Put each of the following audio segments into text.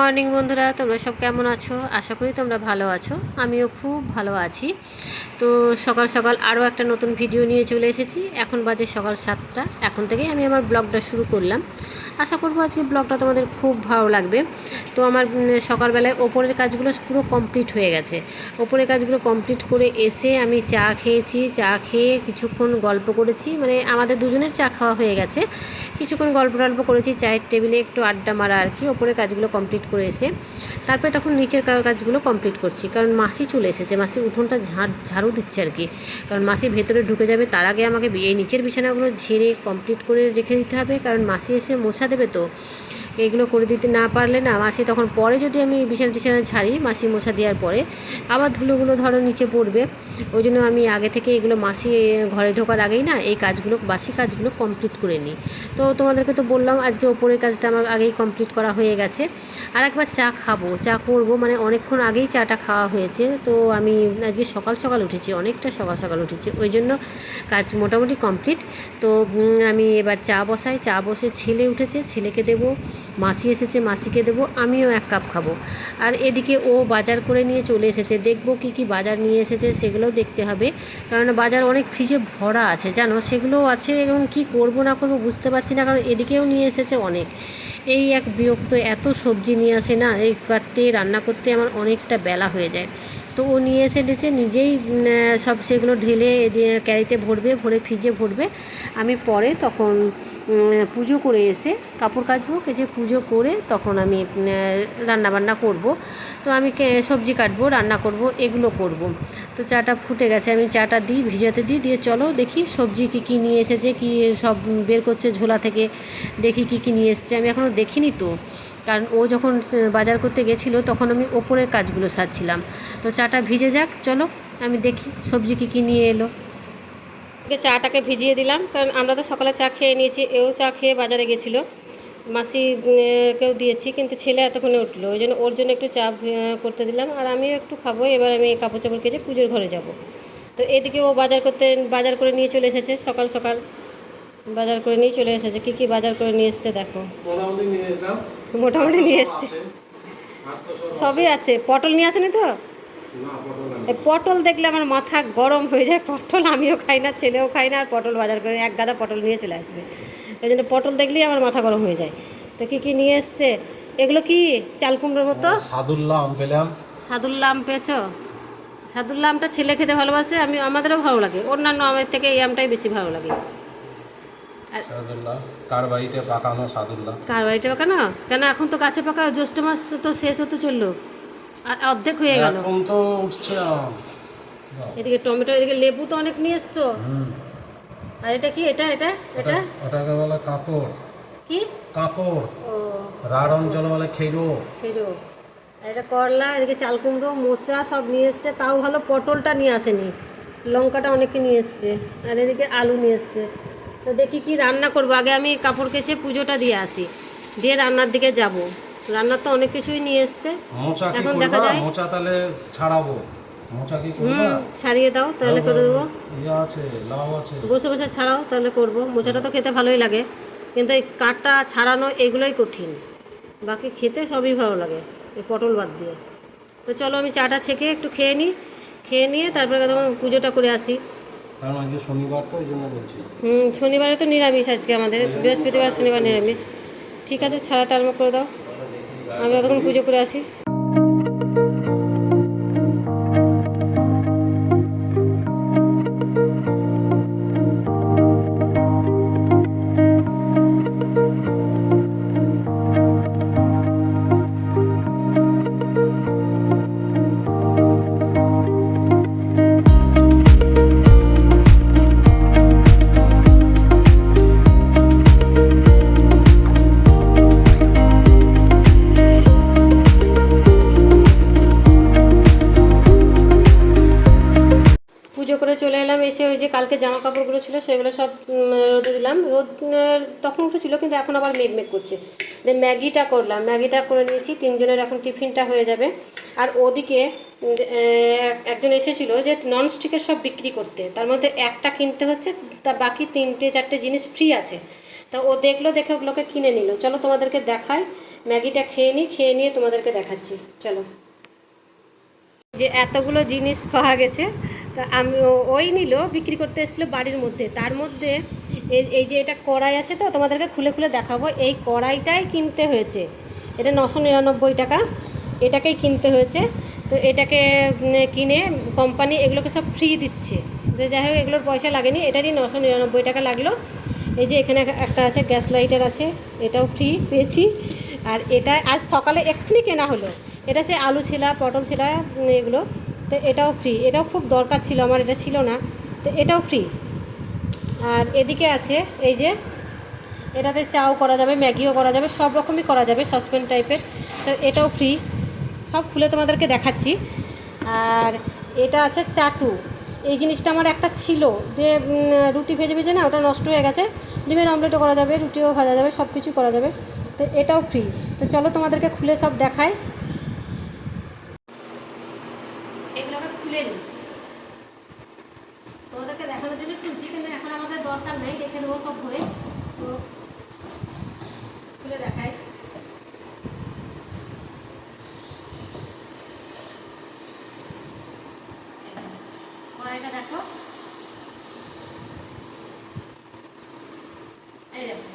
Morning বন্ধুরা, তোমরা সব কেমন আছো? আশা করি তোমরা ভালো আছো। আমিও খুব ভালো আছি। তো সকাল সকাল আরও একটা নতুন ভিডিও নিয়ে চলে এসেছি। এখন বাজে সকাল 7টা। এখন থেকেই আমি আমার ব্লগটা শুরু করলাম। আশা করবো আজকে ব্লগটা তোমাদের খুব ভালো লাগবে। তো আমার সকালবেলায় ওপরের কাজগুলো পুরো কমপ্লিট হয়ে গেছে। ওপরের কাজগুলো কমপ্লিট করে এসে আমি চা খেয়েছি। চা খেয়ে কিছুক্ষণ গল্প করেছি, মানে আমাদের দুজনের চা খাওয়া হয়ে গেছে। কিছুক্ষণ গল্প করেছি, চায়ের টেবিলে একটু আড্ডা মারা আর কি। ওপরের কাজগুলো কমপ্লিট করে এসে তারপরে তখন নিচের কাজগুলো কমপ্লিট করছি, কারণ মাসি চলে এসেছে। মাসি উঠোনটা ঝাড়ু দিচ্ছে আর কি, কারণ মাসি ভেতরে ঢুকে যাবে। তার আগে আমাকে এই নিচের বিছানাগুলো ঝেড়ে কমপ্লিট করে রেখে দিতে হবে, কারণ মাসি এসে মোছা দেবে। তো এইগুলো করে দিতে না পারলে না, মাসি তখন পরে যদি আমি বিছানা ঝাড়ি, মাসি মোছা দেওয়ার পরে আবার ধুলোগুলো ধরো নিচে পড়বে। ওই জন্য আমি আগে থেকে এগুলো মাসি ঘরে ঢোকার আগেই না এই কাজগুলো, বাসি কাজগুলো কমপ্লিট করে নিই। তো তোমাদেরকে তো বললাম আজকে ওপরের কাজটা আমার আগেই কমপ্লিট করা হয়ে গেছে। আর একবার চা খাবো, চা করবো, মানে অনেকক্ষণ আগেই চাটা খাওয়া হয়েছে। তো আমি আজকে সকাল সকাল উঠেছি, অনেকটা সকাল সকাল উঠেছি, ওই জন্য কাজ মোটামুটি কমপ্লিট। তো আমি এবার চা বসাই। চা বসে ছেলে উঠেছে, ছেলেকে দেবো। মাসি এসেছে, মাসিকে দেবো। আমিও এক কাপ খাবো। আর এদিকে ও বাজার করে নিয়ে চলে এসেছে। দেখবো কি কি বাজার নিয়ে এসেছে, সেগুলোও দেখতে হবে, কারণ বাজার অনেক ফ্রিজে ভরা আছে জানো, সেগুলোও আছে। এবং কি করব না করব বুঝতে পারছি না, কারণ এদিকেও নিয়ে এসেছে অনেক। এই এক বিরক্ত, এত সবজি নিয়ে আসে না, এই কাটতে রান্না করতে আমার অনেকটা বেলা হয়ে যায়। তো ও নিয়ে এসেছে, নিজেই সব সেগুলো ঢেলে ক্যারিতে ভরবে, ভরে ফ্রিজে ভরবে। আমি পরে তখন পুজো করে এসে কাপড় কাচবো, কেচে পুজো করে তখন আমি রান্নাবান্না করব। তো আমি সবজি কাটবো, রান্না করব, এগুলো করব। তো চাটা ফুটে গেছে, আমি চাটা দিই, ভিজাতে দিই, দিয়ে চলো দেখি সবজি কী কী নিয়ে এসেছে, কি সব বের করছে ঝোলা থেকে। দেখি কী কী নিয়ে এসছে, আমি এখনও দেখিনি। তো কারণ ও যখন বাজার করতে গেছিলো তখন আমি ওপরের কাজগুলো সারছিলাম। তো চাটা ভিজে যাক, চলো আমি দেখি সবজি কী কী নিয়ে এলো। চাটাকে ভিজিয়ে দিলাম, কারণ আমরা তো সকালে চা খেয়ে নিয়েছি, এও চা খেয়ে বাজারে গেছিলো। মাসিকেও দিয়েছি, কিন্তু ছেলে এতক্ষণে উঠলো, ওই জন্য ওর জন্য একটু চা করতে দিলাম, আর আমিও একটু খাবো। এবার আমি কাপড় চাপড় কেচে পুজোর ঘরে যাব। তো এদিকে ও বাজার করে নিয়ে চলে এসেছে, সকাল সকাল বাজার করে নিয়ে চলে এসেছে। কী কী বাজার করে নিয়ে এসছে দেখো। মোটামুটি নিয়ে এসছে, সবই আছে। পটল নিয়ে আসেনি তো? পটল দেখলে আমার মাথা গরম হয়ে যায়। পটল আমিও খাই না, ছেলেও খাই না। আর পটল বাজার করে এক গাদা পটল নিয়ে চলে আসবে, ওই জন্য পটল দেখলেই আমার মাথা গরম হয়ে যায়। তো কী কী নিয়ে এসছে এগুলো? কি চাল কুমড়োর মতো সাদুল্লাহ আম পেলাম। সাদুল্লাহ আম পেয়েছো? সাদুল্লাহ আমটা ছেলে খেতে ভালোবাসে, আমাদেরও ভালো লাগে। অন্যান্য আমের থেকে এই আমটাই বেশি ভালো লাগে। সাদুল্লাহ কার বাড়িতে পাকানো সাদুল্লাহ? কার বাড়িতে পাকানো? কেন, এখন তো গাছে পাকা, জ্যৈষ্ঠ মাস তো শেষ হতে চললো, আর অর্ধেক হয়ে গেল। এখন তো উঠছে আম। এদিকে টমেটো, এদিকে লেবু তো অনেক নিয়ে এসছো। আর এটা কি? এটা এটা এটা ওটাকে বলে কাঁকড়। কি কাঁকড়? ও, রাঢ় অঞ্চলে বলে খেরো। ফেরো। এটা করলা, এদিকে চাল কুমড়ো, মোচা সব নিয়ে এসছে। তাও ভালো পটলটা নিয়ে আসেনি, লঙ্কাটা অনেকে নিয়ে এসছে। আর এদিকে আলু নিয়ে এসছে। তো দেখি কি রান্না করবো। আগে আমি কাপড় কেচে পুজোটা দিয়ে আসি, দিয়ে রান্নার দিকে যাব। রান্নার তো অনেক কিছুই নিয়ে এসছে, মোচা কি এখন করবা? দেখা যায়। মোচা তাহলে ছাড়াবো। মোচা কি করবা? ছাড়িয়ে দাও, তাহলে করে দেবো। ইয়া আছে, লাউ আছে। বসে বসে ছাড়াও, তাহলে করবো। মোচাটা তো খেতে ভালোই লাগে, কিন্তু এই কাটা ছাড়ানো এগুলোই কঠিন। বাকি খেতে সবই ভালো লাগে, এই পটল বাদ দিয়ে। তো চলো আমি চাটা ছেঁকে একটু খেয়ে নিই, খেয়ে নিয়ে তারপরে তখন পুজোটা করে আসি। কারণ আজকে শনিবার, তো ওই জন্য বলছি। শনিবারে তো নিরামিষ আজকে আমাদের, বৃহস্পতিবার শনিবার নিরামিষ। ঠিক আছে, ছাড়াতে আরম্ভ করে দাও, আমি তখন পুজো করে আসি। পুজো করে চলে এলাম, এসে ওই যে কালকে জামা কাপড়গুলো ছিল সেগুলো সব রোদে দিলাম। রোদ তখন উঠেছিল, কিন্তু এখন আবার মেঘ করছে। যে ম্যাগিটা করলাম, ম্যাগিটা করে নিয়েছি, তিনজনের এখন টিফিনটা হয়ে যাবে। আর ওদিকে একজন এসেছিলো যে ননস্টিকের সব বিক্রি করতে, তার মধ্যে একটা কিনতে হচ্ছে, তা বাকি 3-4টে জিনিস ফ্রি আছে। তা ও দেখলো, দেখে ওগুলোকে কিনে নিল। চলো তোমাদেরকে দেখায় ম্যাগিটা খেয়ে নিই, খেয়ে নিয়ে তোমাদেরকে দেখাচ্ছি। চলো। যে এতগুলো জিনিস পাওয়া গেছে, তা আমি ওই নিল বিক্রি করতে এসেছিলো বাড়ির মধ্যে। তার মধ্যে এই যে এটা কড়াই আছে, তো তোমাদেরকে খুলে খুলে দেখাবো। এই কড়াইটাই কিনতে হয়েছে, এটা 999 টাকা, এটাকেই কিনতে হয়েছে। তো এটাকে কিনে কোম্পানি এগুলোকে সব ফ্রি দিচ্ছে, তো যাই হোক এগুলোর পয়সা লাগেনি, এটারই 999 টাকা লাগলো। এই যে এখানে একটা আছে গ্যাস লাইটার আছে, এটাও ফ্রি পেয়েছি। আর এটা আজ সকালে এক্ষুনি কেনা হলো, এটা সে আলু ছিলা, পটল ছিলা, এগুলো। তো এটাও ফ্রি, এটাও খুব দরকার ছিল আমার, এটা ছিল না, তো এটাও ফ্রি। আর এদিকে আছে এই যে, এটাতে চাও করা যাবে, ম্যাগিও করা যাবে, সব রকমই করা যাবে, সসপ্যান টাইপের। তো এটাও ফ্রি, সব খুলে তোমাদেরকে দেখাচ্ছি। আর এটা আছে চাটু, এই জিনিসটা আমার একটা ছিল, যে রুটি ভেজে ভেজে না ওটা নষ্ট হয়ে গেছে, ডিমের অমলেটও করা যাবে, রুটিও ভাজা যাবে, সব কিছু করা যাবে। তো এটাও ফ্রি। তো চলো তোমাদেরকে খুলে সব দেখাই, এগুলোকে খুলে নিই, তোমাদেরকে দেখানোর জন্য খুলছি, কিন্তু এখন আমাদের দরকার নেই, রেখে দেবো সব ভরে। তো খুলে দেখাই। কড়াইটা দেখো, এই দেখো,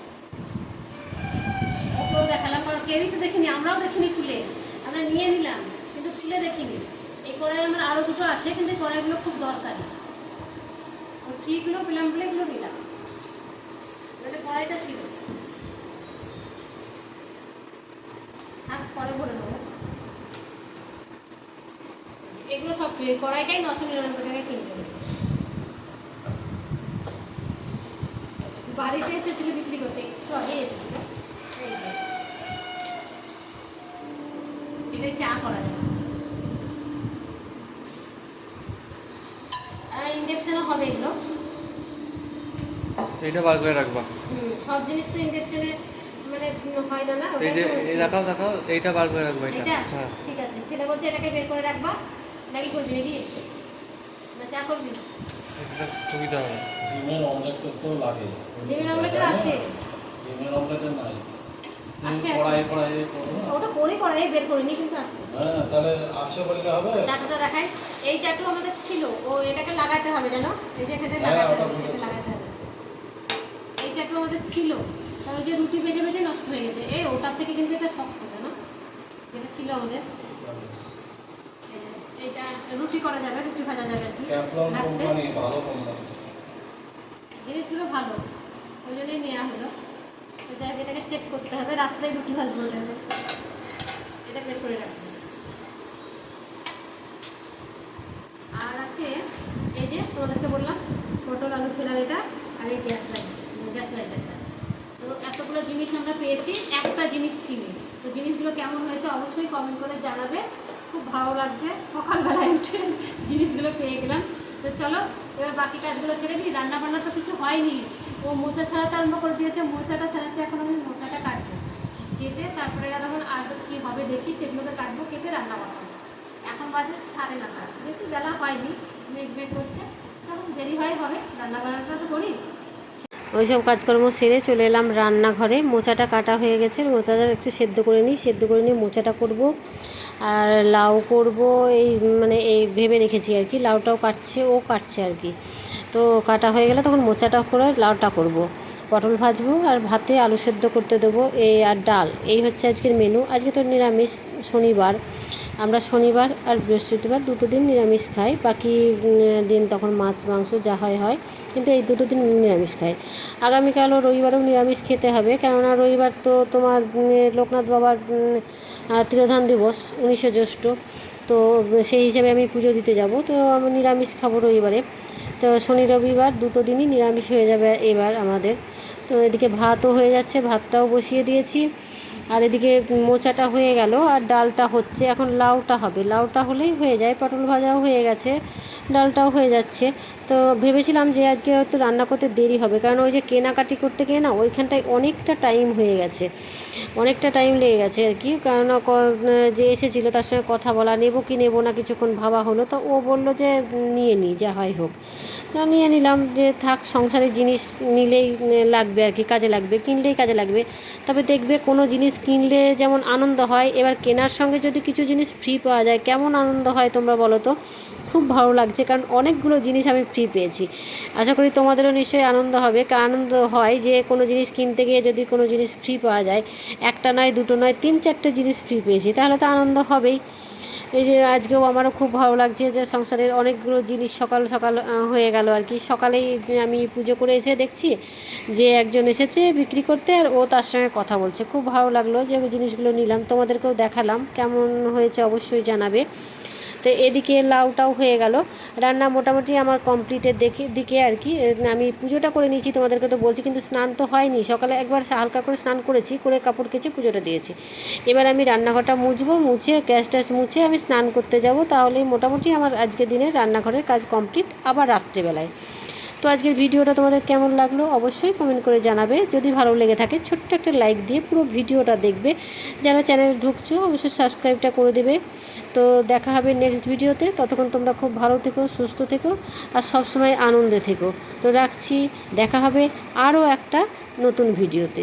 ওকেও দেখালাম, কারণ কেউই তো দেখিনি, আমরাও দেখিনি খুলে, আমরা নিয়ে নিলাম কিন্তু খুলে দেখিনি। এই কড়াই আমার আরও দুটো আছে, কিন্তু এই কড়াইগুলো খুব দরকারি, ওই ফ্রিগুলো পেলাম বলে এগুলো নিলাম। এটা কড়াইটা ছিল, আর পরে ভরে নেবো। এগুলো সব ফ্রি, কড়াইটাই 999 টাকায় কিনতে হবে। বাড়িতে এসেছিল বিক্রি করতে, একটু আগে এসেছিল। এই যে এটাই চা করা যায়, আর ইঞ্জেকশনও হবে এগুলো। এইটা বার করে রাখবা। সব জিনিস তো ইঞ্জেকশনে মানে হয় না, না এই যে এই দেখাও দেখাও, এইটা বার করে রাখবা। এটা হ্যাঁ ঠিক আছে, ছেলে বলছে এটাকে বের করে রাখবা। নাকি করবি নাকি, না চা করবি? এটা সুবিধা হবে। ডিমের অমলেট করতেও লাগে। ডিমের অমলেটের আছে, ডিমের অমলেটের নাই, আছে, কড়াই কড়াই করো না। ওটা করে করাই বের করিনি, কিন্তু আছে। হ্যাঁ, তাহলে আছে বললে হবে। চাটুটা দেখাই, এই চাটু আমাদের ছিল, ও এটাকে লাগাতে হবে জানো, এই যে এখানে হ্যাঁ, লাগাতে ওটা হবে, এটাকে বুঝেছি। লাগাতে হবে। এই চাটু আমাদের ছিল, তবে যে রুটি ভেজে ভেজে নষ্ট হয়ে গেছে, এই ওটার থেকে কিন্তু এটা শক্ত জানো, যেটা ছিল আমাদের। এইটা রুটি করা যাবে, রুটি ভাজা যাবে আর কি। ক্যাপলন রাত্রে কোম্পানি ভালো কোম্পানি। জিনিসগুলো ভালো, ওই জন্যই নেওয়া হলো। তো যাই হোক, এটাকে সেট করতে হবে, রাত্রে রুটি ভাজবো, এটা বের করে রাখবো। আর আছে এই যে তোমাদেরকে বললাম পটল আলু ছিলার এটা, আর এই গ্যাস লাইটারটা। তো এতগুলো জিনিস আমরা পেয়েছি একটা জিনিস কিনে। তো জিনিসগুলো কেমন হয়েছে অবশ্যই কমেন্ট করে জানাবে, খুব ভালো লাগছে, সকালবেলায় উঠে জিনিসগুলো পেয়ে গেলাম। তো চলো এবার বাকি কাজগুলো সেরে নিই, রান্না বান্না তো কিছু হয়নি, ও মোচা ছাড়াতে আরম্ভ করে দিয়েছে, মোচাটা ছাড়াচ্ছে, এখন আমি মোচাটা কাটবো, কেটে তারপরে এখন আর কী হবে দেখি, সেগুলোকে কাটবো, কেটে রান্না বসাবো। এখন বাজে 9:30, বেশি বেলা হয়নি, মেঘ করছে, চলো দেরি হবে, রান্না বান্নাটা তো করি। ওইসব কাজকর্ম সেরে চলে এলাম রান্নাঘরে। মোচাটা কাটা হয়ে গেছে, মোচাটা একটু সেদ্ধ করে নিয়ে মোচাটা করব, আর লাউ করব, এই মানে এই ভেবে রেখেছি আর কি। লাউটাও কাটছে আর কি। তো কাটা হয়ে গেলে তখন মোচাটা করে লাউটা করব, পটল ভাজবো, আর ভাতে আলু সেদ্ধ করতে দেবো, এই আর ডাল। এই হচ্ছে আজকের মেনু। আজকে তো নিরামিষ, শনিবার, আমরা শনিবার আর বৃহস্পতিবার দুটো দিন নিরামিষ খাই, বাকি দিন তখন মাছ মাংস যা হয়, কিন্তু এই দুটো দিন নিরামিষ খাই। আগামীকালও রবিবারেও নিরামিষ খেতে হবে, কেননা রবিবার তো তোমার লোকনাথ বাবার তিরোধান দিবস, 19শে জ্যৈষ্ঠ। তো সেই হিসাবে আমি পুজো দিতে যাব, তো আমি নিরামিষ খাবো রবিবারে। তো শনি রবিবার দুটো দিনই নিরামিষ হয়ে যাবে এবার আমাদের। তো এদিকে ভাতও হয়ে যাচ্ছে, ভাতটাও বসিয়ে দিয়েছি, আর এদিকে মোচাটা হয়ে গেল, আর ডালটা হচ্ছে, এখন লাউটা হবে, লাউটা হলেই হয়ে যায়, পটল ভাজাও হয়ে গেছে, ডালটাও হয়ে যাচ্ছে। তো ভেবেছিলাম যে আজকে হয়তো রান্না করতে দেরি হবে, কারণ ওই যে কেনাকাটি করতে গিয়ে না ওইখানটায় অনেকটা টাইম হয়ে গেছে, অনেকটা টাইম লেগে গেছে আর কি। কারণ যে এসেছিলো তার সঙ্গে কথা বলা, নেবো কি নেবো না কিছুক্ষণ ভাবা হলো, তো ও বললো যে নিয়ে নিই যা হয় হোক। তা নিয়ে নিলাম যে থাক, সংসারের জিনিস নিলেই লাগবে আর কি, কাজে লাগবে, কিনলেই কাজে লাগবে। তবে দেখবে কোনো জিনিস কিনলে যেমন আনন্দ হয়, এবার কেনার সঙ্গে যদি কিছু জিনিস ফ্রি পাওয়া যায় কেমন আনন্দ হয় তোমরা বলো তো। খুব ভালো লাগছে, কারণ অনেকগুলো জিনিস আমি ফ্রি পেয়েছি। আশা করি তোমাদেরও নিশ্চয়ই আনন্দ হবে। আনন্দ হয় যে কোনো জিনিস কিনতে গিয়ে যদি কোনো জিনিস ফ্রি পাওয়া যায়, একটা নয়, দুটো নয়, 3-4টে জিনিস ফ্রি পেয়েছি, তাহলে তো আনন্দ হবেই। এই যে আজকেও আমারও খুব ভালো লাগছে যে সংসারের অনেকগুলো জিনিস সকাল সকাল হয়ে গেল আর কি। সকালেই আমি পুজো করে এসে দেখছি যে একজন এসেছে বিক্রি করতে, আর ও তার সঙ্গে কথা বলছে। খুব ভালো লাগলো যে জিনিসগুলো নিলাম, তোমাদেরকেও দেখালাম, কেমন হয়েছে অবশ্যই জানাবে। তো এদিকে লাউটাও হয়ে গেল, রান্না মোটামুটি আমার কমপ্লিটের দিকে আর কি। আমি পুজোটা করে নিয়েছি, তোমাদেরকে তো বলছি, কিন্তু স্নান তো হয়নি। সকালে একবার হালকা করে স্নান করেছি, করে কাপড় কেচে পুজোটা দিয়েছি। এবার আমি রান্নাঘরটা মুছবো, মুছে গ্যাস ট্যাস মুছে আমি স্নান করতে যাব, তাহলেই মোটামুটি আমার আজকের দিনে রান্নাঘরের কাজ কমপ্লিট, আবার রাত্রেবেলায়। তো আজকের ভিডিওটা তোমাদের কেমন লাগলো অবশ্যই কমেন্ট করে জানাবে। যদি ভালো লেগে থাকে ছোট্ট একটা লাইক দিয়ে পুরো ভিডিওটা দেখবে। যারা চ্যানেলে ঢুকছো অবশ্যই সাবস্ক্রাইবটা করে দেবে। তো দেখা হবে নেক্সট ভিডিওতে। ততক্ষণ তোমরা খুব ভালো থেকো, সুস্থ থেকো, আর সবসময় আনন্দে থেকো। তো রাখছি, দেখা হবে আরও একটা নতুন ভিডিওতে।